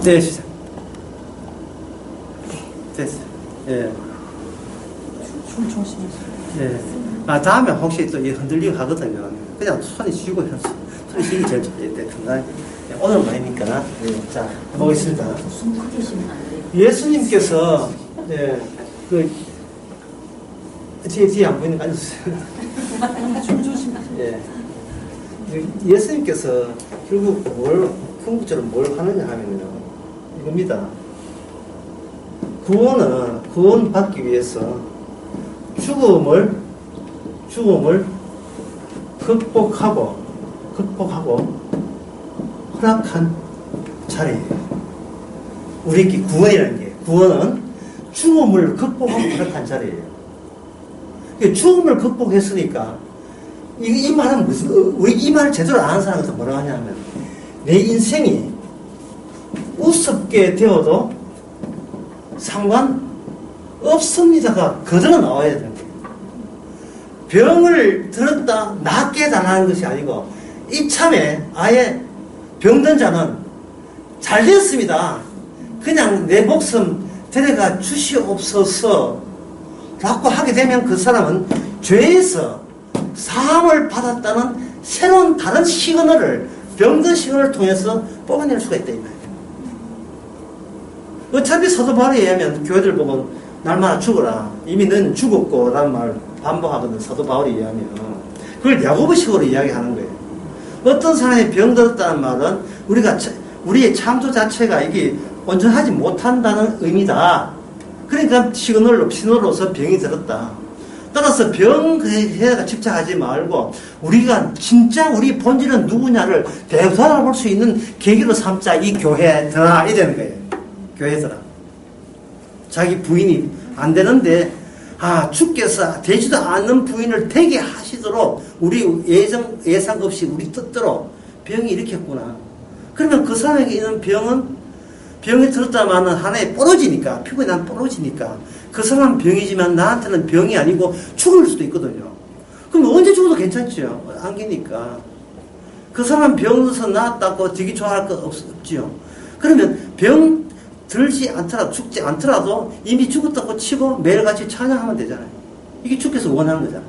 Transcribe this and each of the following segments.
네, 시작. 됐어요. 예. 좀 조심해서. 예. 아, 다음에 혹시 또 흔들리고 하거든요. 그냥 손이 쉬고 해서. 손이 쉬기 제일 좋겠다. 오늘 말이니까. 예. 자, 보겠습니다. 숨 크게 쉬면 안 돼요. 예수님께서, 예, 뒤에 안 보이는 거 앉으세요. 좀 조심하세요. 예. 예수님께서 결국 궁극적으로 뭘 하느냐 하면요. 이겁니다. 구원받기 위해서 죽음을 극복하고 허락한 자리예요. 우리에게 구원은 죽음을 극복하고 허락한 자리예요. 죽음을 극복했으니까 이 말은 무슨, 우리 이 말을 제대로 아는 사람한테 뭐라고 하냐면 내 인생이 우습게 되어도 상관없습니다가 그대로 나와야 되는 거예요. 병을 들었다 낫게 달라는 것이 아니고 이참에 아예 병든 자는 잘 됐습니다. 그냥 내 목숨 데려가 주시옵소서 라고 하게 되면 그 사람은 죄에서 사함을 받았다는 새로운 다른 시그널을 병든 시그널을 통해서 뽑아낼 수가 있다 이 말이에요. 어차피 사도 바울에 의하면 교회들 보고 날마다 죽어라 이미 넌 죽었고 라는 말 반복하거든. 사도 바울에 의하면 그걸 야고보식으로 이야기하는 거예요. 어떤 사람이 병들었다는 말은 우리의 창조 자체가 이게 온전하지 못한다는 의미다. 그러니까 신호로서 병이 들었다. 따라서 병에 집착하지 말고 우리가 진짜 우리 본질은 누구냐를 되돌아볼 수 있는 계기로 삼자. 이 교회더라 이 되는 거예요. 교회더라. 자기 부인이 안 되는데 주께서 되지도 않는 부인을 되게 하시도록 우리 예상 없이 우리 뜻대로 병이 일으켰구나. 그러면 그 사람에게 있는 병이 들었다마는 하나에 부러지니까, 피부에 난 부러지니까 그 사람은 병이지만 나한테는 병이 아니고 죽을 수도 있거든요. 그럼 언제 죽어도 괜찮죠. 안기니까. 그 사람 병에서 나았다고 되게 좋아할 거 없지요. 그러면 병 들지 않더라도, 죽지 않더라도 이미 죽었다고 치고 매일같이 찬양하면 되잖아요. 이게 주께서 원하는 거잖아요.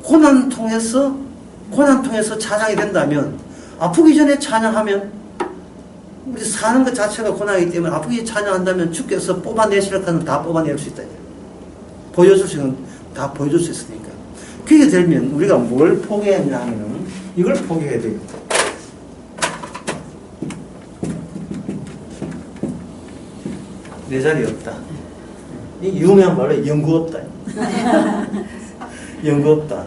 고난 통해서 찬양이 된다면, 아프기 전에 찬양하면 우리 사는 것 자체가 고난이기 때문에 아프게 찬양한다면 주께서 뽑아내시려고 하면 다 뽑아낼 수 있다. 보여줄 수 있는 다 보여줄 수 있으니까. 그게 되면 우리가 뭘 포기했냐 하면은 이걸 포기해야 되겠다. 내 자리 없다. 이 유명한 말로 연구 없다. 연구 없다.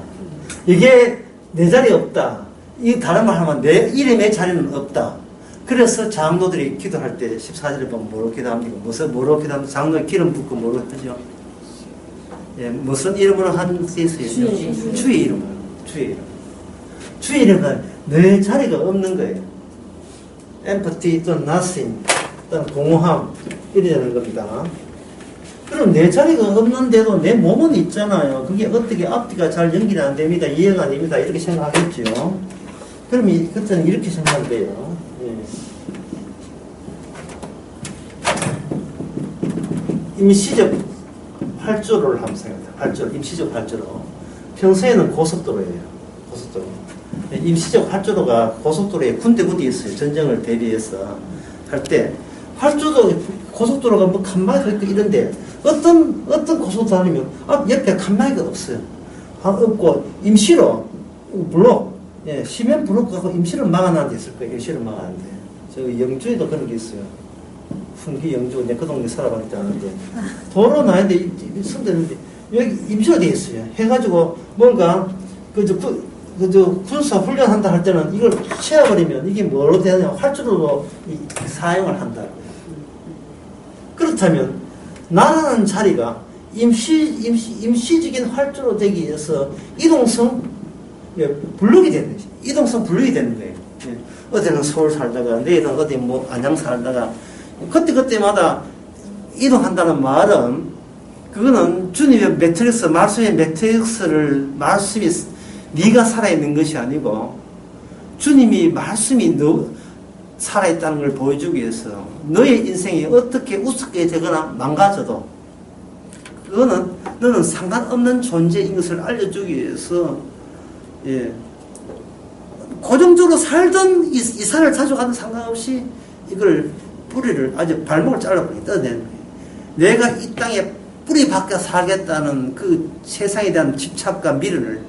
이게 내 자리 없다. 이 다른 말 하면 내 이름의 자리는 없다. 그래서 장로들이 기도할 때 14절에 보면 뭐로 기도합니까? 뭐로 기도합니까? 장로에 기름 붓고 뭐로 하죠? 예, 무슨 이름으로 하는 게 있어요? 주의 이름으로. 주의 이름은 내 자리가 없는 거예요. empathy 또는 nothing 또는 공허함 이러는 겁니다. 그럼 내 자리가 없는데도 내 몸은 있잖아요. 그게 어떻게 앞뒤가 잘 연결이 안 됩니다. 이해가 안 됩니다. 이렇게 생각하겠죠. 그럼 그때는 이렇게 생각하면 돼요. 임시적 활주로를 한번 생각합니다. 임시적 활주로. 평소에는 고속도로예요. 고속도로. 임시적 활주로가 고속도로에 군데군데 있어요. 전쟁을 대비해서 할 때. 고속도로가 뭐 칸막이가 있고 이런데, 어떤 고속도로 다니면, 옆에 칸막이가 없어요. 없고, 임시로, 블록, 시멘 블록 갖고 임시로 막아놓은 데 있을 거예요. 임시로 막아놓은 데. 저기 영주에도 그런 게 있어요. 풍기 영주, 내 그 동네 살아봤지 않은데 도로 나는데 선대는데 여기 임시로 돼 있어요. 해가지고 뭔가 군사 훈련한다 할 때는 이걸 채워버리면 이게 뭐로 되느냐 활주로로 사용을 한다. 그렇다면 나라는 자리가 임시적인 활주로 되기 위해서 이동성 블록이 되는 거지. 이동성 블록이 되는 거예요. 어제는 서울 살다가 내일은 어디 뭐 안양 살다가 그때마다 이동한다는 말은 그거는 주님의 매트릭스, 말씀의 매트릭스를 말씀이 네가 살아있는 것이 아니고 주님이 말씀이 살아있다는 걸 보여주기 위해서 너의 인생이 어떻게 우습게 되거나 망가져도 그거는 너는 상관없는 존재인 것을 알려주기 위해서 예, 고정적으로 살던 이 산을 자주 가든 상관없이 이걸 뿌리를 아주 발목을 잘라버리게 떠내는 거예요. 내가 이 땅에 뿌리 박혀 살겠다는 그 세상에 대한 집착과 미련을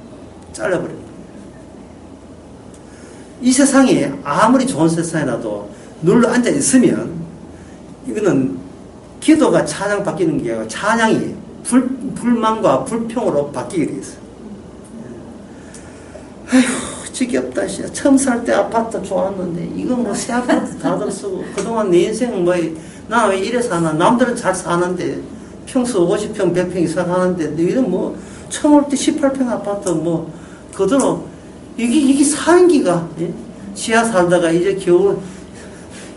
잘라버립니다. 이 세상이 아무리 좋은 세상이라도 눌러 앉아 있으면 이거는 기도가 찬양 바뀌는 게 아니라 찬양이 불만과 불평으로 바뀌게 돼 있어요. 아휴 지겹다. 처음 살 때 아파트 좋았는데 이거 뭐 새 아파트 다들 쓰고 그동안 내 인생 뭐 나 왜 이래 사나. 남들은 잘 사는데 평수 50평 100평 이상 하는데 너희는 뭐 처음 올 때 18평 아파트 뭐 그대로 이게 사는 기가 예? 지하 살다가 이제 겨우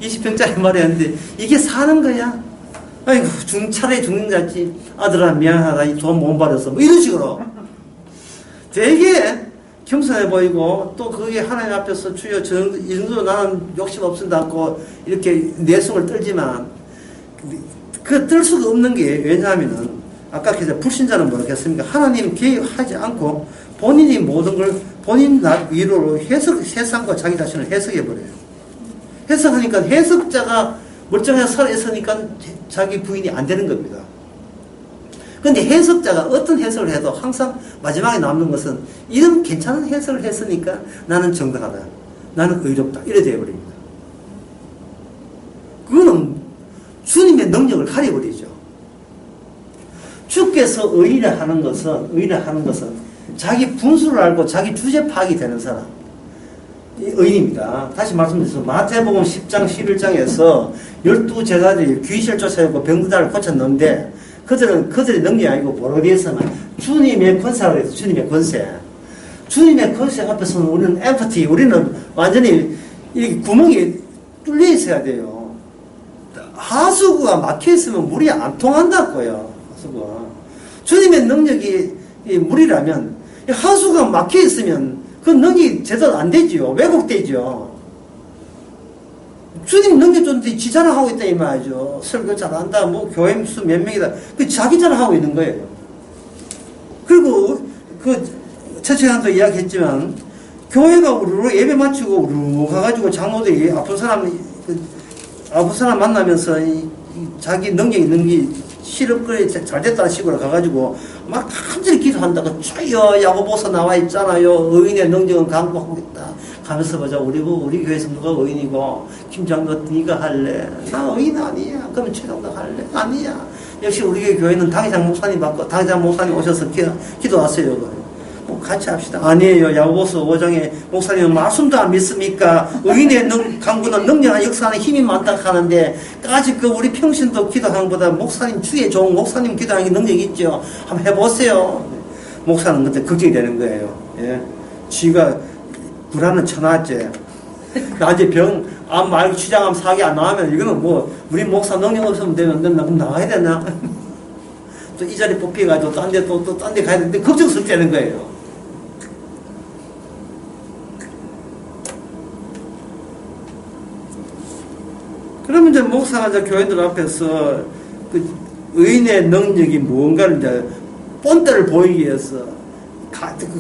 20평짜리 말이었는데 이게 사는 거야. 아이고 차라리 죽는 자지. 아들아 미안하다. 이 돈 못 받아서 뭐 이런 식으로 되게 겸손해 보이고 또 그게 하나님 앞에서 주여 이 정도 나는 욕심 없습니다 않고 이렇게 내숭을 떨지만 그 뜰 수가 없는 게 왜냐하면은 아까 그래서 불신자는 뭐겠습니까? 하나님 개입하지 않고 본인이 모든 걸 본인 위로로 세상과 자기 자신을 해석해버려요. 해석하니까 해석자가 멀쩡하게 살아있으니까 자기 부인이 안 되는 겁니다. 그런데 해석자가 어떤 해석을 해도 항상 마지막에 남는 것은 이런 괜찮은 해석을 했으니까 나는 정당하다. 나는 의롭다. 이래 되어버립니다. 그거는 주님의 능력을 가려버리죠. 주께서 의인을 하는 것은 자기 분수를 알고 자기 주제 파악이 되는 사람. 의인입니다. 다시 말씀드려서 마태복음 10장 11장에서 12제자들이 귀신을 쫓아내고 병들다를 고쳤는데 그들의 능력이 아니고 뭐로 해서만 주님의 권세라고 해서 주님의 권세. 주님의 권세 앞에서는 우리는 엠파티, 우리는 완전히 이 구멍이 뚫려 있어야 돼요. 하수구가 막혀 있으면 물이 안 통한다고요. 하수구가. 주님의 능력이 물이라면 하수구가 막혀 있으면 그 능력이 제대로 안 되죠. 왜곡되죠. 주님 능력 줬는데 지 자랑하고 있다 이 말이죠. 설교 잘한다, 뭐 교회 수 몇 명이다. 그 자기 자랑하고 있는 거예요. 그리고 그 처치한도 이야기했지만 교회가 우르르 예배 마치고 우르르 가가지고 장로들이 아픈 사람 만나면서 자기 능력 있는 게 실업거리 잘 됐다는 식으로 가가지고 막 간절히 기도한다고 주여 야고보서 나와 있잖아요. 의인의 능력은 강구하고 있다. 가면서 보자. 우리 교회에서 누가 의인이고 김장도 네가 할래? 나 의인 아니야. 그러면 최동도 할래? 아니야. 역시 우리 교회는 당회장 목사님 받고 당회장 목사님 오셔서 기도하세요. 뭐 같이 합시다. 아니에요. 야고보서 5장에 목사님은 말씀도 안 믿습니까? 의인의 강구는 능력한 역사하는 힘이 많다 하는데 아직 그 우리 평신도 기도하는 것보다 목사님 주에 좋은 목사님 기도하는 게 능력이 있죠. 한번 해보세요. 목사는 그때 걱정이 되는 거예요. 예. 쥐가 불안은 천하째. 낮에 암 말고 취장암 사기 안 나오면 이거는 뭐 우리 목사 능력 없으면 되면 그럼 나와야 되나? 또 이 자리 뽑혀가지고 딴 데 또 딴 데 가야 되는데 걱정스럽다는 거예요. 그러면 이제 목사가 이제 교인들 앞에서 그 의인의 능력이 무언가를 이제 본때를 보이기 위해서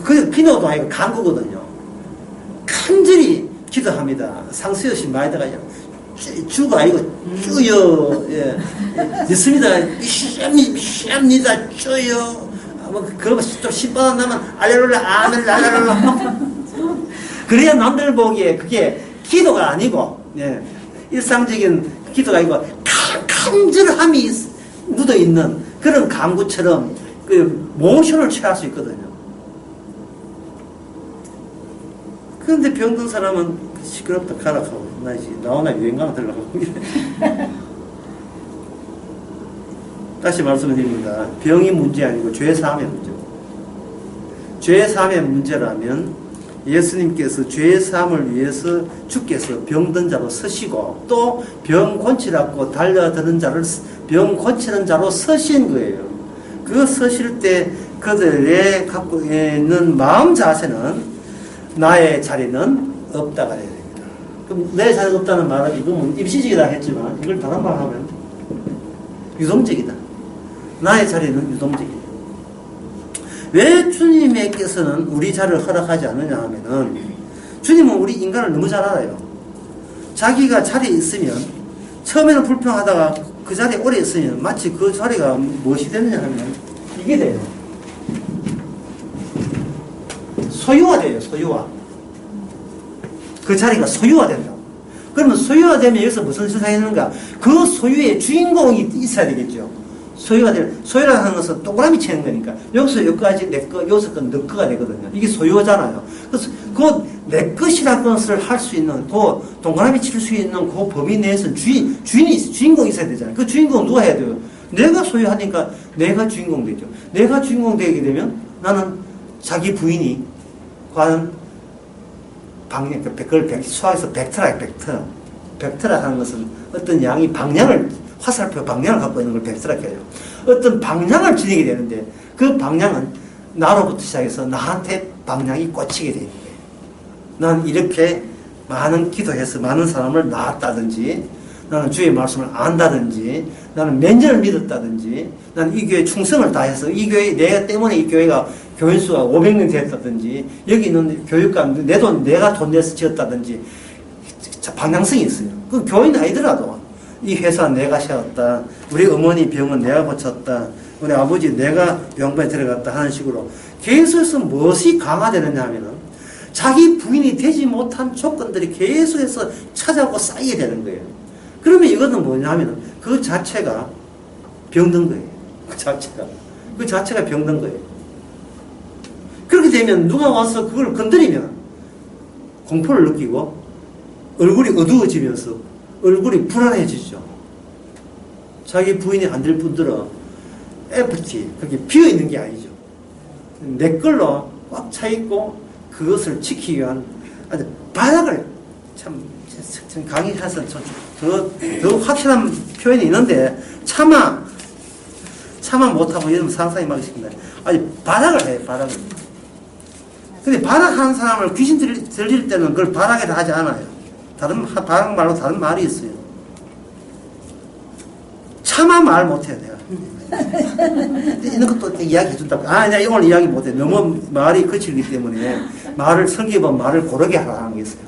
그 기도도 아니고 간구거든요. 간절히 기도합니다. 상수여신 마이다가 주가 아니고 주여, 예, 있습니다. 미시합니다. 주여. 뭐 그거 좀 신바람 나면 알렐루야, 아멘, 랄랄랄라. 그래야 남들 보기에 그게 기도가 아니고, 예, 일상적인 기도가 아니고 간절함이 묻어 있는 그런 간구처럼 그 모션을 취할 수 있거든요. 그런데 병든 사람은 시끄럽다 가락하고 나 이제 나오나 유행가나 들라고 다시 말씀드립니다. 병이 문제 아니고 죄사함의 문제고, 죄사함의 문제라면 예수님께서 죄사함을 위해서 주께서 병든 자로 서시고 또 병 고치라고 달려드는 자를 병 고치는 자로 서신 거예요. 그 서실 때 그들의 갖고 있는 마음 자세는 나의 자리는 없다가 돼야 됩니다. 그럼 내 자리가 없다는 말은 이건 입시적이다 했지만 이걸 다른 말로 하면 유동적이다. 나의 자리는 유동적이다. 왜 주님께서는 우리 자리를 허락하지 않느냐 하면은 주님은 우리 인간을 너무 잘 알아요. 자기가 자리에 있으면 처음에는 불평하다가 그 자리에 오래 있으면 마치 그 자리가 무엇이 되느냐 하면 이게 돼요. 소유화돼요. 소유화. 그 자리가 소유화된다. 그러면 소유화되면 여기서 무슨 생각하는가? 그 소유의 주인공이 있어야 되겠죠. 소유라는 것은 동그라미 치는 거니까 여기서 여기까지 내 거, 여기서 건 너 거가 되거든요. 이게 소유잖아요. 그래서 그 내 것이라는 것을 할 수 있는, 그 동그라미 칠 수 있는 그 범위 내에서는 주인공이 있어야 되잖아요. 그 주인공은 누가 해야 돼요? 내가 소유하니까 내가 주인공 되죠. 내가 주인공 되게 되면 나는 자기 부인이 과연 그걸 수학에서 벡터라, 벡터. 벡터라 하는 것은 어떤 양이 화살표 방향을 갖고 있는 걸 벡터라고 해요. 어떤 방향을 지니게 되는데 그 방향은 나로부터 시작해서 나한테 방향이 꽂히게 되는 거예요. 난 이렇게 많은 기도해서 많은 사람을 낳았다든지, 나는 주의 말씀을 안다든지, 나는 면전을 믿었다든지, 나는 이 교회에 충성을 다해서 이 교회, 내가 때문에 이 교회가 교인수가 500명 됐다든지, 여기 있는 교육관, 내가 돈 내서 지었다든지, 방향성이 있어요. 그 교인 아니더라도, 이 회사 내가 세웠다, 우리 어머니 병은 내가 고쳤다, 우리 아버지 내가 병원에 들어갔다 하는 식으로 계속해서 무엇이 강화되느냐 하면은 자기 부인이 되지 못한 조건들이 계속해서 찾아오고 쌓이게 되는 거예요. 그러면 이거는 뭐냐 하면은 그 자체가 병든 거예요. 그 자체가 병든 거예요. 그렇게 되면 누가 와서 그걸 건드리면 공포를 느끼고 얼굴이 어두워지면서 얼굴이 불안해지죠. 자기 부인이 안 될 분들은 FT, 그게 비어있는 게 아니죠. 내 걸로 꽉 차있고 그것을 지키기 위한 아주 바닥을 참 강의해서 더 확실한 표현이 있는데 차마 못하고 이러면 상상이 막히십니다. 아주 바닥을 해요, 바닥을. 근데 바닥하는 사람을 귀신 들릴 때는 그걸 바닥이라 하지 않아요. 바닥 말로 다른 말이 있어요. 차마 말 못해요, 내가. 이런 것도 이야기 해준다고. 내가 오늘 이야기 못해. 너무 말이 거칠기 때문에 성경에 말을 고르게 하라는 게 있어요.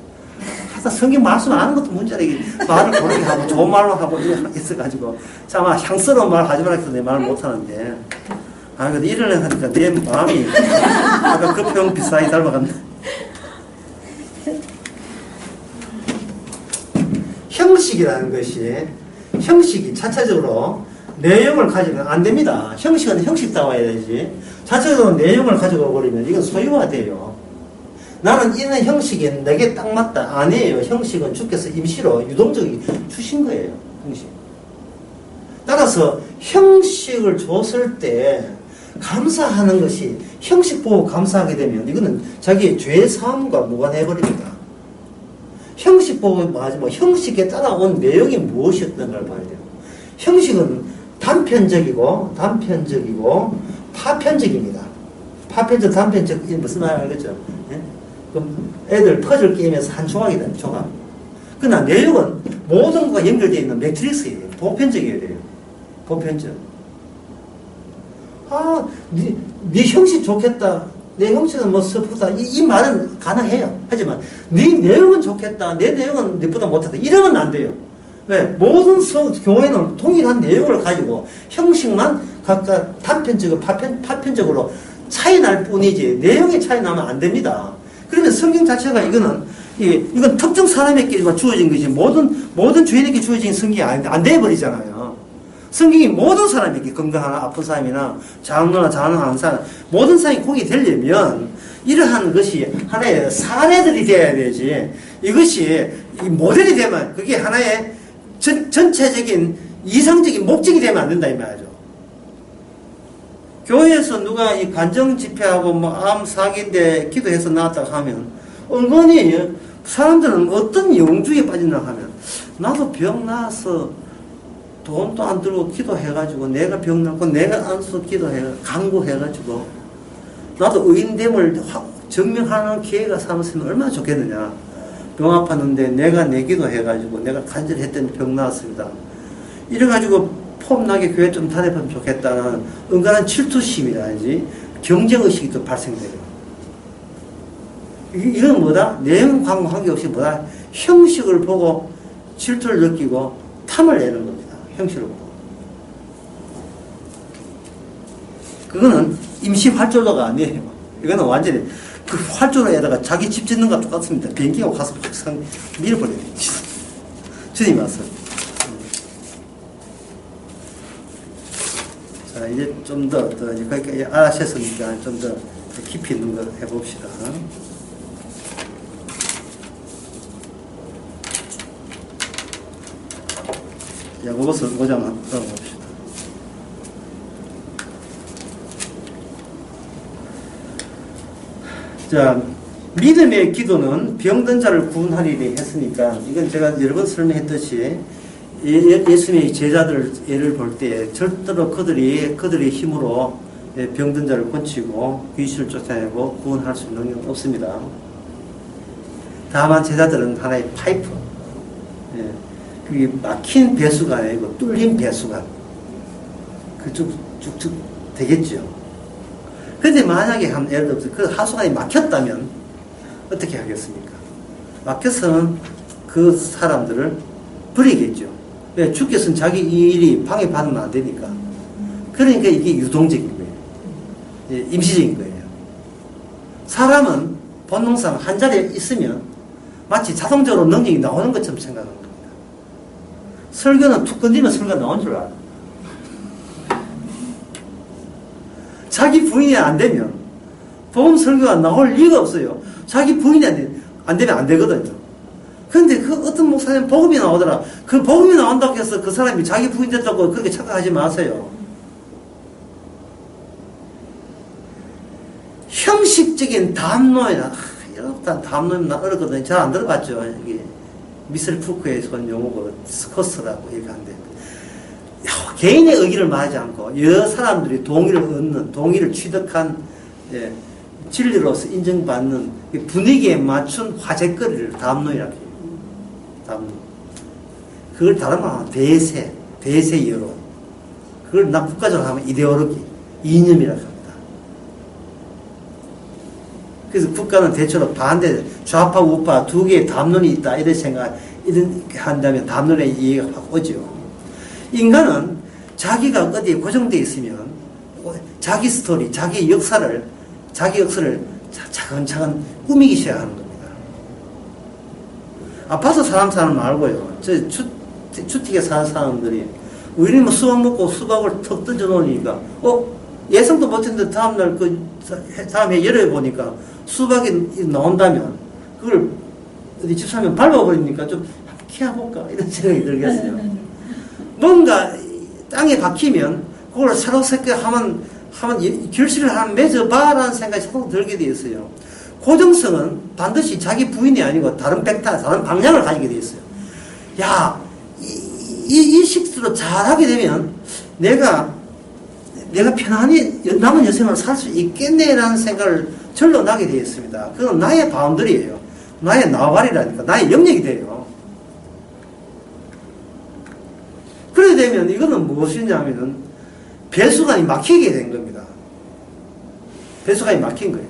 하여튼 성경 말씀 안 하는 것도 문제라. 말을 고르게 하고 좋은 말로 하고 있어가지고. 차마 향스러운 말 하지 말라 해서 내 말을 못하는데. 근데 이러려 하니까 내 마음이 아까 그 표현 비슷하게 닮아간다. 형식이라는 것이 형식이 자체적으로 내용을 가지면 안 됩니다. 형식은 형식다워야 되지. 자체적으로 내용을 가지고 버리면 이건 소유화돼요. 나는 이런 형식이 내게 딱 맞다. 아니에요. 형식은 주께서 임시로 유동적이 주신 거예요. 형식. 따라서 형식을 줬을 때 감사하는 것이 형식 보고 감사하게 되면 이거는 자기의 죄 사함과 무관해버립니다. 형식 보고 형식에 따라온 내용이 무엇이었던가를 봐야 돼요. 형식은 단편적이고 파편적입니다. 파편적, 단편적, 이게 무슨 말 알겠죠? 예? 그럼 애들 퍼즐 게임에서 한 조각이다, 조각. 그러나 내용은 모든 것과 연결되어 있는 매트릭스예요. 보편적이어야 돼요. 보편적. 네 형식 좋겠다. 내 형식은 뭐 슬프다. 이 말은 가능해요. 하지만 네 내용은 좋겠다. 내 내용은 너보다 못하다. 이러면 안 돼요. 왜? 모든 교회는 동일한 내용을 가지고 형식만 각각 단편적으로 파편적으로 차이 날 뿐이지 내용이 차이 나면 안 됩니다. 그러면 성경 자체가 이건 특정 사람에게만 주어진 것이 모든 주인에게 주어진 성경이 안 돼버리잖아요. 성경이 모든 사람에게 건강하나 아픈 사람이나 장로나 장로하는 사람 모든 사람이 공이 되려면 이러한 것이 하나의 사례들이 되어야 되지. 이것이 모델이 되면 그게 하나의 전체적인 이상적인 목적이 되면 안 된다 이 말이죠. 교회에서 누가 이 간정 집회하고 암 사기인데 기도해서 나왔다고 하면 은근히 사람들은 어떤 영주에 빠진다 하면 나도 병 나서 돈도 안 들고 기도해가지고 내가 병 나고 내가 안수 강구해가지고 나도 의인됨을 증명하는 기회가 삼으면 얼마나 좋겠느냐. 병 아팠는데 내가 내기도 해가지고 내가 간절히 했더니 병 나았습니다. 이래가지고 폼나게 교회 좀 다녀보면 좋겠다는 은근한 질투심이라든지 경쟁의식이 또 발생돼요. 이건 뭐다? 내용 관계없이 뭐다? 형식을 보고 질투를 느끼고 탐을 내는 겁니다. 형식을 보고. 그거는 임시 활조로가 아니에요. 이거는 완전히 그 활조로에다가 자기 집 짓는 것과 똑같습니다. 비행기가 가서 막상 밀어버려요. 주님 말씀. 자, 이제 좀 더, 거기까지 알아셨으니까 좀 더 깊이 있는 걸 해봅시다. 야고보서 5장 한번 봅시다. 자, 믿음의 기도는 병든 자를 구원하리니 했으니까, 이건 제가 여러 번 설명했듯이, 예수님의 제자들 예를 볼 때, 절대로 그들의 힘으로 병든 자를 고치고, 귀신을 쫓아내고, 구원할 수 있는 능력은 없습니다. 다만 제자들은 하나의 파이프, 그게 막힌 배수가 아니고 뚫린 배수가, 그 쭉쭉 되겠죠. 근데 만약에 예를 들어서 그 하수관이 막혔다면 어떻게 하겠습니까? 막혀서는 그 사람들을 버리겠죠. 왜? 주께서는 자기 일이 방해받으면 안 되니까. 그러니까 이게 유동적인 거예요. 임시적인 거예요. 사람은 본능상 한 자리에 있으면 마치 자동적으로 능력이 나오는 것처럼 생각하는 겁니다. 설교는 툭 건드리면 설교가 나온 줄 알아요. 자기 부인이 안 되면 복음 설교가 나올 리가 없어요. 자기 부인이 안 되면 안 되거든요. 그런데 그 어떤 목사님 복음이 나오더라. 그 복음이 나온다고 해서 그 사람이 자기 부인 됐다고 그렇게 착각하지 마세요. 형식적인 담론이나 이런 담론이 나 어렵거든요. 잘 안 들어봤죠. 이게 미셀 푸크에서 온 용어가 스커스라고 이렇게 하는데, 개인의 의기를 말하지 않고 여러 사람들이 동의를 얻는, 동의를 취득한 진리로서 인정받는 분위기에 맞춘 화제거리를 담론이라고 해요. 담론. 그걸 다른 말로 하면 대세 여론. 그걸 나 국가적으로 하면 이데올로기, 이념이라고 합니다. 그래서 국가는 대체로 반대, 좌파, 우파 두 개의 담론이 있다 이런 생각, 이런 한다면 담론의 이해가 확 오죠. 인간은 자기가 어디에 고정되어 있으면 자기 스토리, 자기 역사를 차근차근 꾸미기 시작하는 겁니다. 아파서 사람 말고요. 주택에 사는 사람들이 우리는 뭐 수박 먹고 수박을 턱 던져 놓으니까 예상도 못했는데 다음날 다음에 열어보니까 수박이 나온다면 그걸 어디 집사면 밟아버리니까 좀 키워볼까 이런 생각이 들겠어요. 뭔가 땅에 박히면 그걸 새로 새게 하면 결실을 하면 맺어봐라는 생각이 자꾸 들게 되어 있어요. 고정성은 반드시 자기 부인이 아니고 다른 벡터, 다른 방향을 가지게 되어 있어요. 야, 이 식수로 잘하게 되면 내가 편안히 남은 여생을 살 수 있겠네라는 생각을 절로 나게 되어 있습니다. 그건 나의 바운더리예요. 나의 나발이라니까, 나의 영역이 돼요. 그래 되면 이거는 무엇이냐면은 배수관이 막히게 된 겁니다. 배수관이 막힌 거예요.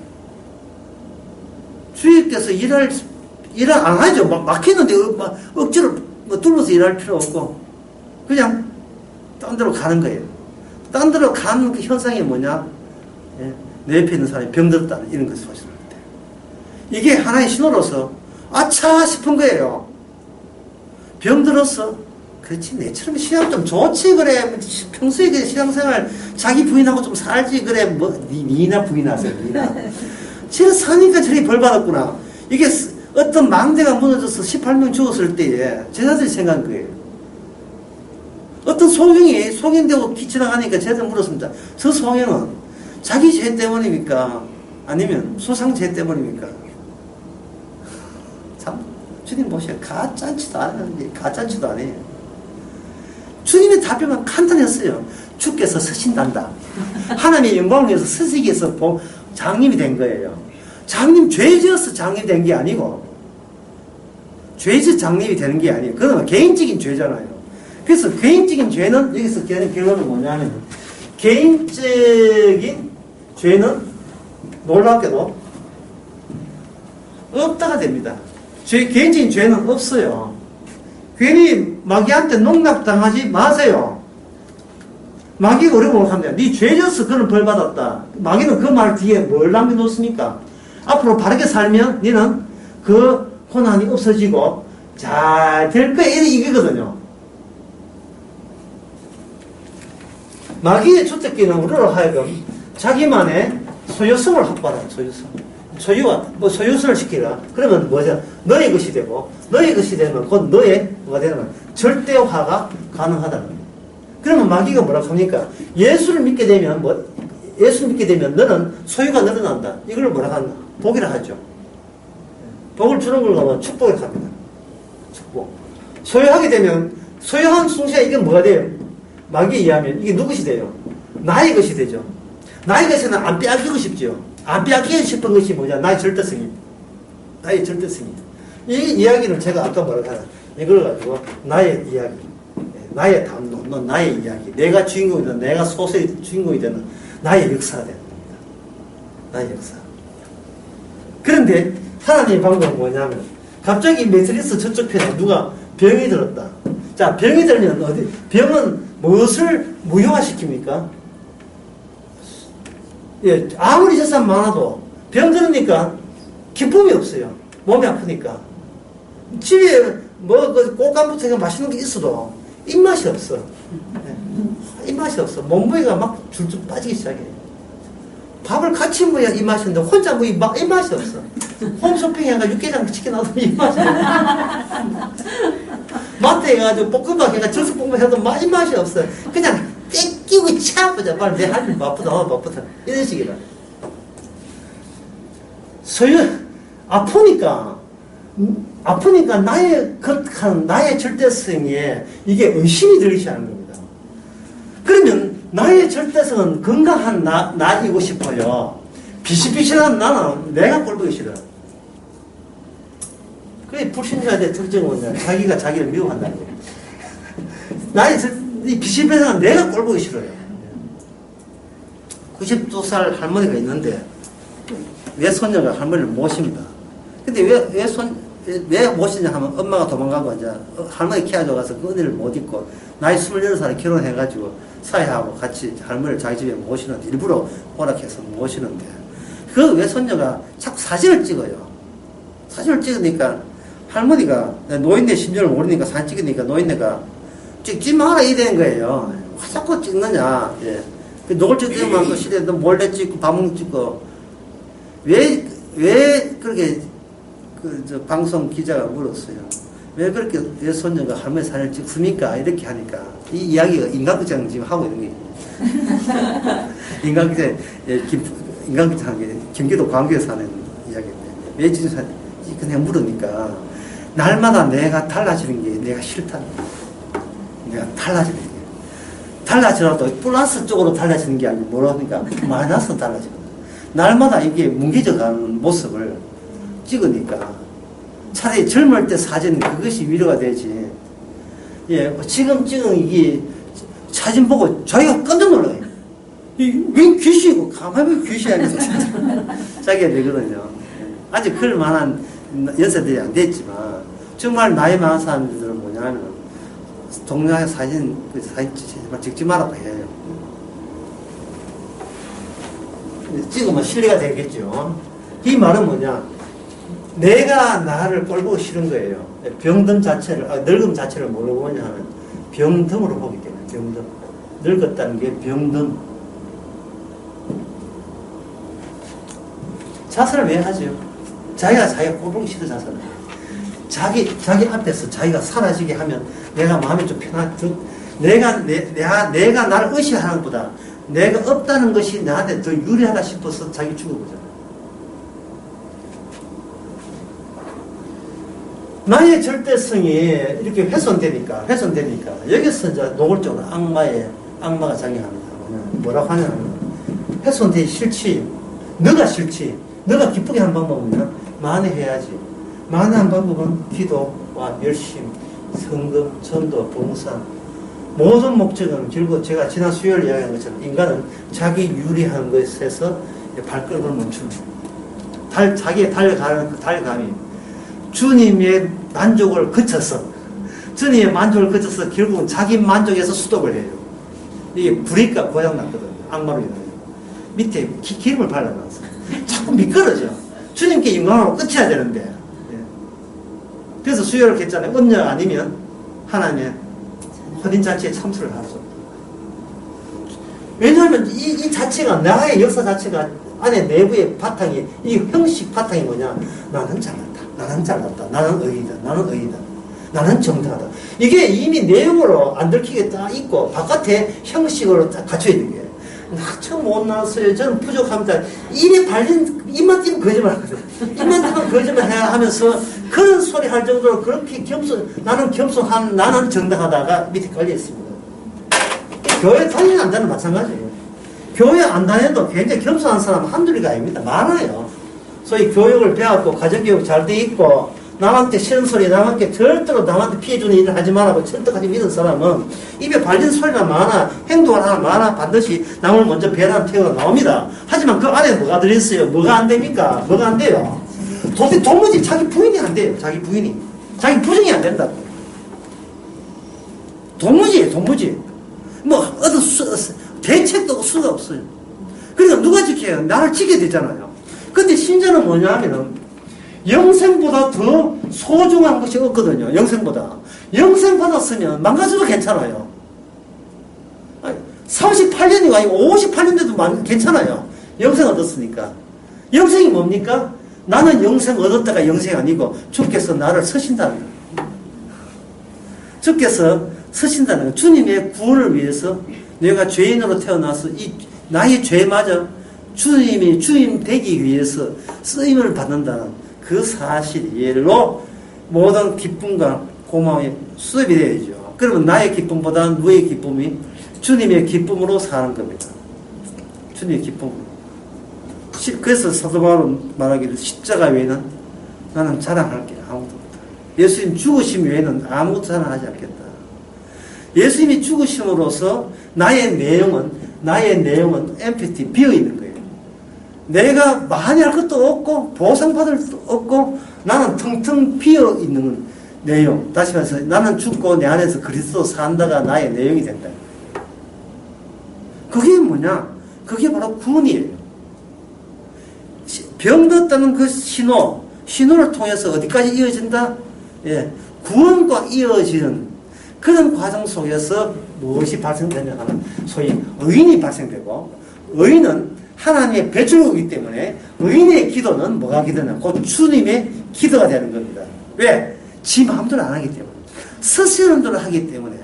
주님께서 일을 안 하죠. 막히는데 억지로 둘러서 일할 필요 없고 그냥 딴 데로 가는 거예요. 딴 데로 가는 그 현상이 뭐냐? 내 옆에 있는 사람이 병들었다는 이런 것을 소식을 합니다. 이게 하나의 신호로서 아차 싶은 거예요. 병들었어. 그렇지, 내처럼 신앙 좀 좋지, 그래. 평소에 그 신앙생활 자기 부인하고 좀 살지, 그래. 니나 부인하세요, 니나. 쟤는 사니까 저리 벌 받았구나. 이게 어떤 망대가 무너져서 18명 죽었을 때에 제자들이 생각한 거예요. 어떤 소경이 소경되고 지나가니까 제자들 물었습니다. 저 소경은 자기 죄 때문입니까? 아니면 소상 죄 때문입니까? 참, 주님 보세요. 가짠치도 안 해요. 주님의 답변은 간단했어요. 주께서 서신단다. 하나님의 영광을 위해서 서시기 위해서 장님이 된 거예요. 장님 죄 지어서 장님이 된 게 아니고 죄에서 장립이 되는 게 아니에요. 그건 개인적인 죄잖아요. 그래서 개인적인 죄는, 여기서 결론은 뭐냐면, 개인적인 죄는 놀랍게도 없다가 됩니다. 개인적인 죄는 없어요. 괜히 마귀한테 농락당하지 마세요. 마귀가 우리가 못합니다. 네 죄져서 그는 벌 받았다. 마귀는 그 말 뒤에 뭘 남겨놓습니까? 앞으로 바르게 살면 너는 그 고난이 없어지고 잘 될 거야. 이거거든요. 마귀의 주특기는 우리로 하여금 자기만의 소유성을 확보하라. 소유성을 시키라. 그러면 뭐죠? 너의 것이 되고, 너의 것이 되면 곧 너의 뭐가 되는 거야? 절대화가 가능하다는 거예요. 그러면 마귀가 뭐라고 합니까? 예수를 믿게 되면 너는 소유가 늘어난다. 이걸 뭐라고 한다? 복이라 하죠. 복을 주는 걸 가면 축복이라고 합니다. 축복. 소유하게 되면, 소유한 순간에 이게 뭐가 돼요? 마귀에 의하면 이게 누구시 돼요? 나의 것이 되죠. 나의 것에는 안 빼앗기고 싶죠. 안 빼앗기고 싶은 것이 뭐냐? 나의 절대성입니다. 나의 절대성입니다. 이 이야기를 제가 아까 뭐라고 하나? 이걸 가지고 나의 이야기, 나의 담론, 나의 이야기, 내가 주인공이 되는, 내가 소설의 주인공이 되는 나의 역사가 되는 겁니다. 나의 역사. 그런데 하나님의 방법은 뭐냐면, 갑자기 매트리스 저쪽 편에 누가 병이 들었다. 자, 병이 들면 어디? 병은 무엇을 무효화시킵니까? 예, 아무리 재산 많아도 병 들으니까 기쁨이 없어요. 몸이 아프니까. 집에 그 꽃감부터 맛있는 게 있어도 입맛이 없어. 예, 입맛이 없어. 몸무게가 막 줄줄 빠지기 시작해요. 밥을 같이 먹어야 입맛이 있는데 혼자 먹으면 입맛이 없어. 홈쇼핑 해가지고 육개장 치킨 나도 입맛이 없어. 마트 해가지고 볶음밥 해가지고 정수볶음밥 해도 입맛이 없어. 그냥 땡기고 차보자. 빨리 내 할 일 바쁘다. 이런 식이라. 아프니까 나의 절대성에 이게 의심이 들기 시작하는 겁니다. 그러면 나의 절대성은 건강한 나이고 싶어요. 비실비실한 나는 내가 꼴보기 싫어요. 그게 불신자의 특징은 뭐냐? 자기가 자기를 미워한다는 거예요. 이 비실비실한 내가 꼴보기 싫어요. 92살 할머니가 있는데 외손녀가 할머니를 모십니다. 근데 왜 모시냐 하면 엄마가 도망가고 이제 할머니 키워줘 가서 그 은혜를 못 잊고 나이 28살에 결혼해가지고 사회하고 같이 할머니를 자기 집에 모시는데 일부러 허락해서 모시는데 그 외손녀가 자꾸 사진을 찍어요. 사진을 찍으니까 할머니가 노인네 심정을 모르니까 사진 찍으니까 노인네가 찍지 마라 이러는 거예요. 왜 자꾸 찍느냐. 예. 노골적 찍으면 그 시대에 몰래 찍고 방송 찍고 왜 그렇게 방송 기자가 물었어요. 왜 그렇게 외손녀가 할머니 사진을 찍습니까? 이렇게 하니까 이 이야기가 인간극장 지금 하고 있는 거예요. 인간극장 경기도 광주에 사는 이야기인데 왜 찍는 그냥 물으니까 날마다 내가 달라지는 게 내가 싫다는 거예요. 내가 달라지는 게 달라지라도 플러스 쪽으로 달라지는 게 아니고 뭐라니까 마이너스로 달라지거든. 날마다 이게 뭉개져가는 모습을 찍으니까 차라리 젊을 때 사진 그것이 위로가 되지. 예, 지금 찍은 이게 사진 보고 자기가 깜짝 놀라요. 웬 귀신이고 가만히 귀신이 아니고 자기가 되거든요. 아직 그럴 만한 연세들이 안 됐지만 정말 나이 많은 사람들은 뭐냐면 동네에 사진 찍지 말라고 해요. 찍으면 신뢰가 되겠죠. 이 말은 뭐냐? 내가 나를 꼴보기 싫은 거예요. 병든 자체를, 늙음 자체를 모르고 뭐냐 하면 병듦으로 보기 때문에 병듦. 늙었다는 게 병듦. 자살을 왜 하죠? 자기가 꼴보기 싫어 자살을. 자기 앞에서 자기가 사라지게 하면 내가 마음이 좀 내가 나를 의식하는 것보다 내가 없다는 것이 나한테 더 유리하다 싶어서 자기 죽어보잖아. 나의 절대성이 이렇게 훼손되니까 여기서 이제 노골적으로 악마가 작용합니다. 뭐라고 하냐면 훼손되기 싫지. 너가 싫지. 너가 기쁘게 하는 방법은 만회해야지. 만회한 방법은 기도, 열심, 성금, 전도, 봉사 모든 목적은 결국 제가 지난 수요일 이야기한 것처럼 인간은 자기 유리한 것에서 발걸음을 멈추는 자기의 달려가는 그 달감이 주님의 만족을 거쳐서 주님의 만족을 거쳐서 결국은 자기 만족에서 수독을 해요. 이게 브레이크가 고장났거든요. 악마로 인하여 밑에 기름을 발라놨어. 자꾸 미끄러져. 주님께 영광으로 끝이야 되는데. 예. 그래서 수요를 했잖아요. 음녀 아니면 하나님의 혼인잔치에 참석을 할 수 없다. 왜냐하면 이 자체가 나의 역사 자체가 안에 내부의 바탕이 이 형식 바탕이 뭐냐? 나는 잘났다. 나는 잘났다. 나는 의이다. 나는 의이다. 나는 정당하다. 이게 이미 내용으로 안 들키게 딱 있고 바깥에 형식으로 딱 갖춰야 되는 게 나 참 못났어요. 저는 부족합니다. 입에 발린 입만 띄면 거짓말 하거든. 입만 띄면 거짓말 해야 하면서 그런 소리 할 정도로 그렇게 나는 겸손한 나는 정당하다가 밑에 걸려 있습니다. 교회 다니는 안 다니는 마찬가지예요. 교회 안 다녀도 굉장히 겸손한 사람 한둘이가 아닙니다. 많아요. 소위 교육을 배웠고 가정교육 잘 돼 있고 남한테 싫은 소리 남한테 절대로 남한테 피해주는 일을 하지 말라고 철떡하지 믿은 사람은 입에 발린 소리가 많아 행동을 하나 많아 반드시 남을 먼저 배려하는 태도가 나옵니다. 하지만 그 안에 뭐가 들어있어요? 뭐가 안 됩니까? 뭐가 안 돼요? 도무지 자기 부인이 안 돼요. 자기 부인이. 자기 부정이 안 된다고. 도무지. 뭐 대책도 수가 없어요. 그러니까 누가 지켜요? 나를 지켜야 되잖아요. 근데 신자는 뭐냐 하면은 영생보다 더 소중한 것이 없거든요. 영생 받았으면 망가져도 괜찮아요. 38년이 아니고 58년대도 괜찮아요. 영생 얻었으니까. 영생이 뭡니까? 나는 영생 얻었다가 영생이 아니고 주께서 나를 서신다는 거예요. 주께서 서신다는 거예요. 주님의 구원을 위해서 내가 죄인으로 태어나서 나의 죄마저 주님이 주인 되기 위해서 쓰임을 받는다는 그 사실로 모든 기쁨과 고마움이 수습이 되어야죠. 그러면 나의 기쁨보다 누의 기쁨이 주님의 기쁨으로 사는 겁니다. 주님의 기쁨. 그래서 사도 바울은 말하기를 십자가 외에는 나는 자랑할 게 아무것도 없다. 예수님 죽으심 외에는 아무것도 자랑하지 않겠다. 예수님이 죽으심으로써 나의 내용은 empty, 비어있는 거예요. 내가 많이 할 것도 없고 보상받을 것도 없고 나는 텅텅 비어있는 내용. 다시 말해서 나는 죽고 내 안에서 그리스도 산다가 나의 내용이 된다. 그게 뭐냐? 그게 바로 구원이에요. 병들었다는 그 신호를 통해서 어디까지 이어진다? 예, 구원과 이어지는 그런 과정 속에서 무엇이 발생되냐 하면 소위 의인이 발생되고 의인은 하나님의 배출구이기 때문에 의인의 기도는 뭐가 기도냐? 곧 주님의 기도가 되는 겁니다. 왜? 지 마음대로 안 하기 때문에. 서시는 대로 하기 때문에.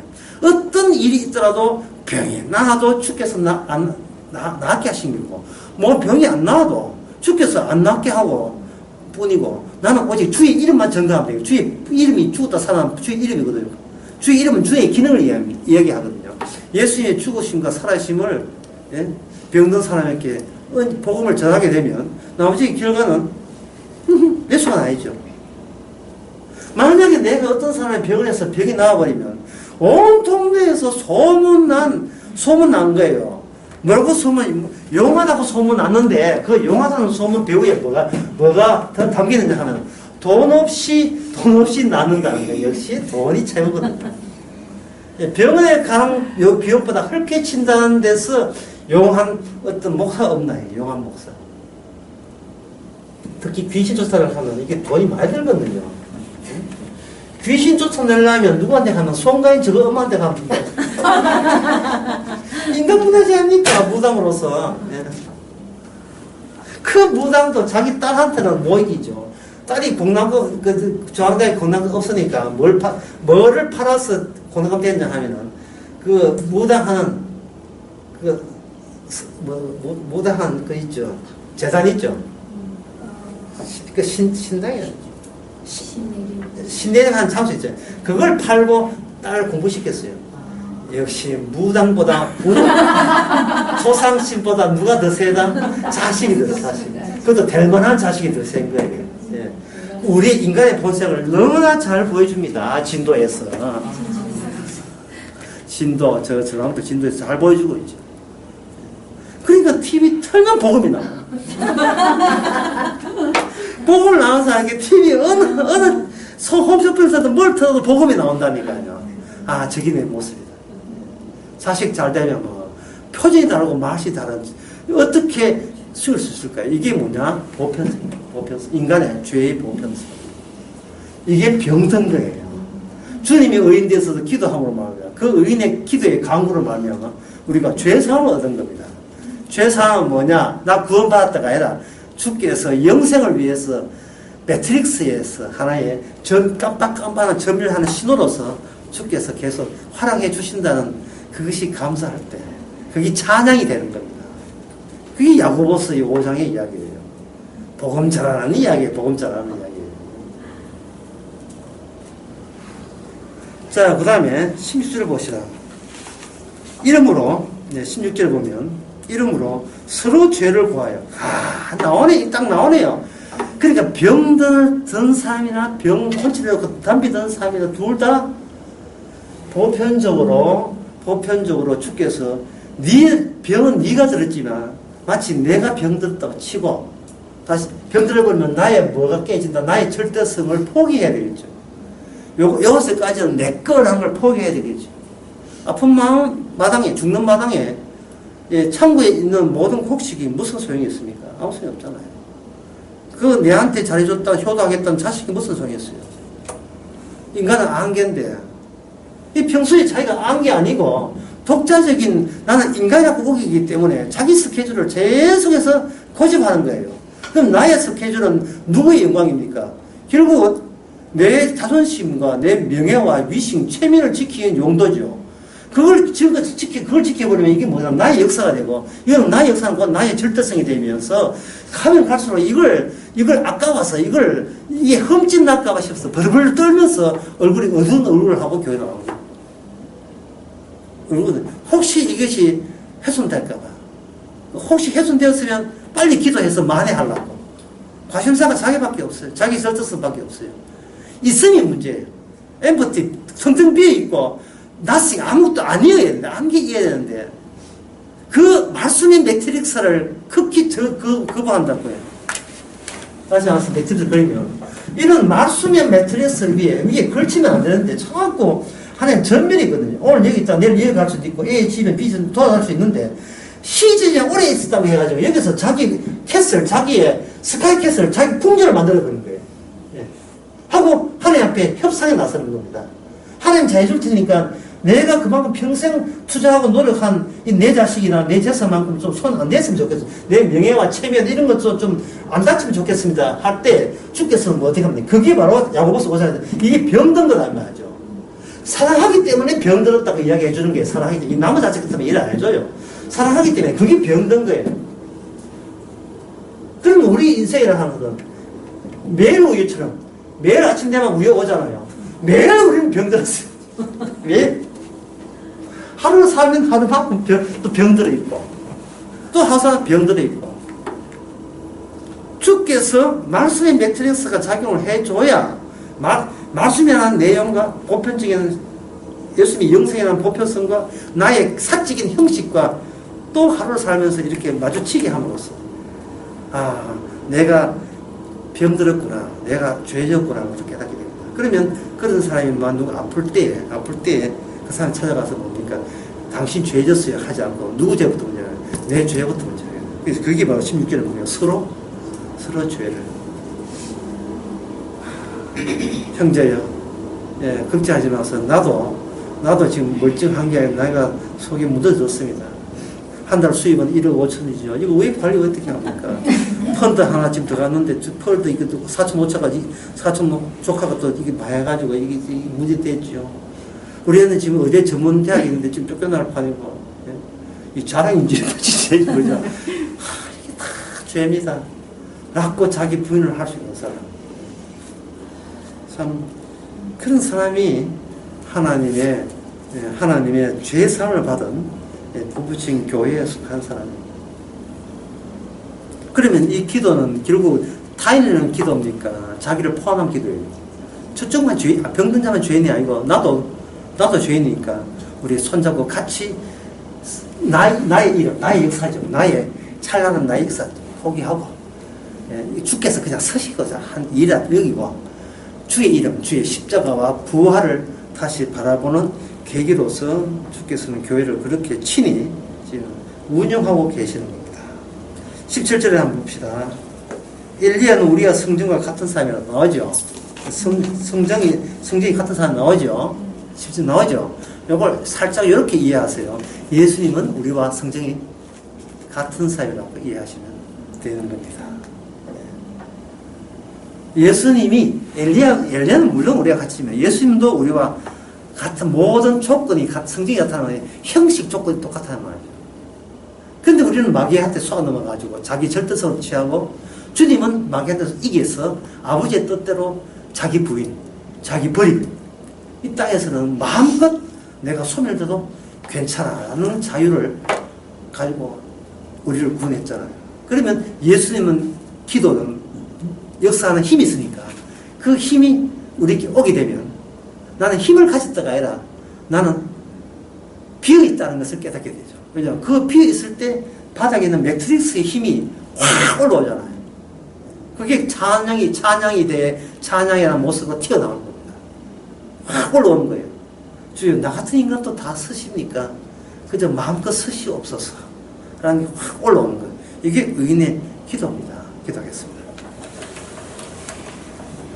어떤 일이 있더라도 병이 나도 주께서 낫게 하신 거고 뭐 병이 안 나와도 주께서 안 낫게 하고 뿐이고 나는 오직 주의 이름만 전가하면 돼요. 주의 이름이 죽었다 살아난 주의 이름이거든요. 주의 이름은 주의 기능을 이야기하거든요. 예수님의 죽으심과 살아심을 병든 사람에게 복음을 전하게 되면 나머지 결과는 내 수가 아니죠. 만약에 내가 어떤 사람의 병을 해서 병이 나와버리면 온 동네에서 소문난 거예요. 뭐라고 용하다고 소문 났는데 그 용하다는 소문 배우에 뭐가 더 담기는가 하면 돈 없이 낫는다는 거예요. 역시 돈이 최고거든요. 병원에 가는 비용보다 헐케친다는 데서 용한 어떤 목사가 없나요? 용한 목사. 특히 귀신 쫓아를 하면 이게 돈이 많이 들거든요. 귀신 쫓아내려면 누구한테 가면 송가인 저거 엄마한테 가면 인간분하지 않습니까? 무당으로서. 그 무당도 자기 딸한테는 못 이기죠. 딸이 공남고 중앙대에 공남고 없으니까 뭐를 팔아서 공남고 됐냐 하면은 그 무당하는 무당한 그 있죠. 재산 있죠. 그 신당이에요. 신내림한 장소 있죠. 그걸 팔고 딸을 공부시켰어요. 역시 무당보다 초상신보다 누가 더 세다? 자식이 더 자식. 그것도 될 만한 자식이 더 센 거예요. 예. 우리 인간의 본성을 너무나 잘 보여줍니다. 진도에서. 진도, 저랑도 진도에서 잘 보여주고 있죠. 그러니까 TV 틀면 복음이 나와. 복음을 나온 사람에게 TV 어느 홈쇼핑에서도 뭘 틀어도 복음이 나온다니까요. 아, 저기 내 모습이다. 자식 잘 되면 뭐, 표정이 다르고 맛이 다른, 어떻게 쓸 수 있을까요? 이게 뭐냐? 보편성입니다. 보편성. 인간의 죄의 보편성. 이게 병든 거예요. 주님이 의인 되어서도 기도함으로 말하면 그 의인의 기도의 강구를 말하면 우리가 죄사함을 얻은 겁니다. 죄사함은 뭐냐? 나 구원받았다가 아니라 주께서 영생을 위해서 매트릭스에서 하나의 깜빡깜빡한 점유하는 신호로서 주께서 계속 활용해 주신다는 그것이 감사할 때 그게 찬양이 되는 겁니다. 그게 야고보서 5장의 이야기예요. 복음 전하는 이야기예요. 복음 전하는 이야기예요. 자, 그 다음에 16절을 보시라. 이름으로 16절 보면 이름으로 서로 죄를 구하여. 나오네. 딱 나오네요. 그러니까 병든 사람이나 병 혼치되고 담비 든 사람이나 둘 다 보편적으로 주께서 네 병은 네가 들었지만 마치 내가 병들었다고 치고 다시 병들어버리면 나의 뭐가 깨진다. 나의 절대성을 포기해야 되겠죠. 여기서까지는 내 거라는 걸 포기해야 되겠죠. 아픈 마음 마당에, 죽는 마당에 창고에 있는 모든 곡식이 무슨 소용이 있습니까? 아무 소용이 없잖아요. 그 내한테 잘해줬다가 효도하겠다는 자식이 무슨 소용이 있어요? 인간은 안개인데 이 평소에 자기가 안개 아니고 독자적인 나는 인간이라고 우기기 때문에 자기 스케줄을 계속해서 고집하는 거예요. 그럼 나의 스케줄은 누구의 영광입니까? 결국 내 자존심과 내 명예와 위신, 체면을 지키는 용도죠. 그걸 지켜버리면 이게 뭐냐? 나의 역사가 되고, 이건 나의 역사는 곧 나의 절대성이 되면서, 가면 갈수록 이걸 아까워서, 이게 흠집 날까봐 싶어서 벌벌 떨면서 얼굴이 어두운 얼굴을 하고 교회 나오는 거예요. 혹시 이것이 훼손될까봐. 혹시 훼손되었으면 빨리 기도해서 만회하려고. 과심사가 자기밖에 없어요. 자기 절대성밖에 없어요. 있으면 문제예요. 엠퍼티 텅텅 비어있고 나싱 아무것도 아니어야 되는데 안기어야 되는데 그 말씀의 매트릭스를 극히 거부한다고요. 다시 한번 매트릭스 그리면 이런 말씀의 매트릭스 위에 걸치면 안 되는데 자꾸 하나님 전멸이거든요. 오늘 여기 있다 내일 여기 갈 수도 있고 A 집에 B 집 돌아갈 수 있는데 시즌에 오래 있었다고 해가지고 여기서 자기 캐슬 자기의 스카이 캐슬 자기 궁전을 만들어버린 거예요. 하고 하나님 앞에 협상에 나서는 겁니다. 하나님 잘해줄 테니까 내가 그만큼 평생 투자하고 노력한 이 내 자식이나 내 재산만큼 좀 손 안 댔으면 좋겠어. 내 명예와 체면 이런 것도 좀 안 다치면 좋겠습니다. 할 때 주께서는 뭐 어떻게 합니까? 그게 바로 야고보서 5장에 이게 병든 거다 말이죠. 사랑하기 때문에 병들었다고 이야기해 주는 게 사랑하기 때문에 이 나무 자체 같으면 일 안 해줘요. 사랑하기 때문에 그게 병든 거예요. 그러면 우리 인생이라 하는 것은 매일 우유처럼 매일 아침 되면 우유 오잖아요. 매일 우리는 병들었어요. 왜? 하루를 살면 하루만큼 또 병들어 있고, 또 하루는 병들어 있고. 주께서 말씀의 매트릭스가 작용을 해줘야, 말씀이라는 내용과 보편적인 예수님의 영생이라는 보편성과 나의 사적인 형식과 또 하루를 살면서 이렇게 마주치게 함으로써, 내가 병들었구나, 내가 죄졌구나, 깨닫게 됩니다. 그러면 그런 사람이 누가 아플 때 그 사람 찾아가서 뭡니까? 당신 죄졌어요 하지 않고 누구 죄부터 문제예요? 내 죄부터 문제예요. 그래서 그게 바로 16절에 보면 서로 죄를. 형제여, 걱정하지 마세요. 나도 지금 멀쩡한 게 아니라 내가 속이 묻어졌습니다. 한 달 수입은 1억 5천이죠. 이거 왜 관리 어떻게 합니까? 펀드 하나 지금 들어갔는데, 펀드 이거 사촌 오차가, 사촌 조카가 또 이게 봐가지고 이게 문제 됐죠. 우리 애는 지금 의대 전문 대학에 있는데 지금 쫓겨날 판이고, 이 자랑인지, 진짜 이거죠. 이게 다 죄입니다. 라고 자기 부인을 할 수 있는 사람. 참, 그런 사람이 하나님의 죄사함을 받은 부부친 교회에 속한 사람입니다. 그러면 이 기도는 결국 다 타인을 기도입니까? 자기를 포함한 기도예요. 저쪽만 병든 자만 죄인이 아니고 나도 죄인이니까 우리 손잡고 같이 나의 이름, 나의 역사죠. 나의 찬란한 나의 역사 포기하고 주께서 그냥 서시고자 한 일을 여기고 주의 이름, 주의 십자가와 부활을 다시 바라보는 계기로서 주께서는 교회를 그렇게 친히 지금 운영하고 계시는 겁니다. 17절에 한번 봅시다. 엘리야는 우리가 성전과 같은 사람이라고 나오죠. 성전이 같은 사람 나오죠. 실제 나오죠. 이걸 살짝 이렇게 이해하세요. 예수님은 우리와 성전이 같은 사람이라고 이해하시면 되는 겁니다. 예수님이 엘리야는 물론 우리가 같지만 예수님도 우리와 같은 모든 조건이 성전이 같다는 말이에요. 형식 조건이 똑같다는 말이죠. 근데 우리는 마귀한테 쏘아 넘어가지고 자기 절대성을 취하고 주님은 마귀한테서 이겨서 아버지의 뜻대로 자기 부인, 자기 버림. 이 땅에서는 마음껏 내가 소멸돼도 괜찮아라는 자유를 가지고 우리를 구원했잖아요. 그러면 예수님은 기도는 역사하는 힘이 있으니까 그 힘이 우리에게 오게 되면 나는 힘을 가졌다가 아니라 나는 비어있다는 것을 깨닫게 되죠. 왜냐하면 그 비어있을 때 바닥에 있는 매트릭스의 힘이 확 올라오잖아요. 그게 찬양이 돼 찬양이라는 모습으로 튀어나오는 겁니다. 확 올라오는 거예요. 주여 나 같은 인간도 다 서십니까? 그저 마음껏 서시옵소서 라는 게 확 올라오는 거예요. 이게 의인의 기도입니다. 기도하겠습니다.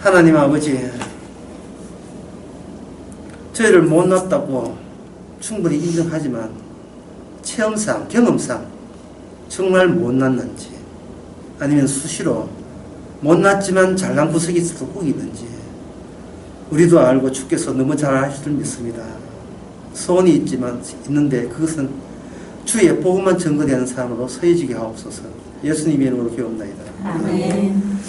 하나님 아버지, 저희를 못났다고 충분히 인정하지만 체험상, 경험상 정말 못났는지 아니면 수시로 못났지만 잘난 구석이 있어서 꾸기는지 우리도 알고 주께서 너무 잘 아실 줄 믿습니다. 소원이 있는데 그것은 주의 복음만 증거되는 사람으로 서해지게 하옵소서. 예수님의 이름으로 기도합니다. 아멘.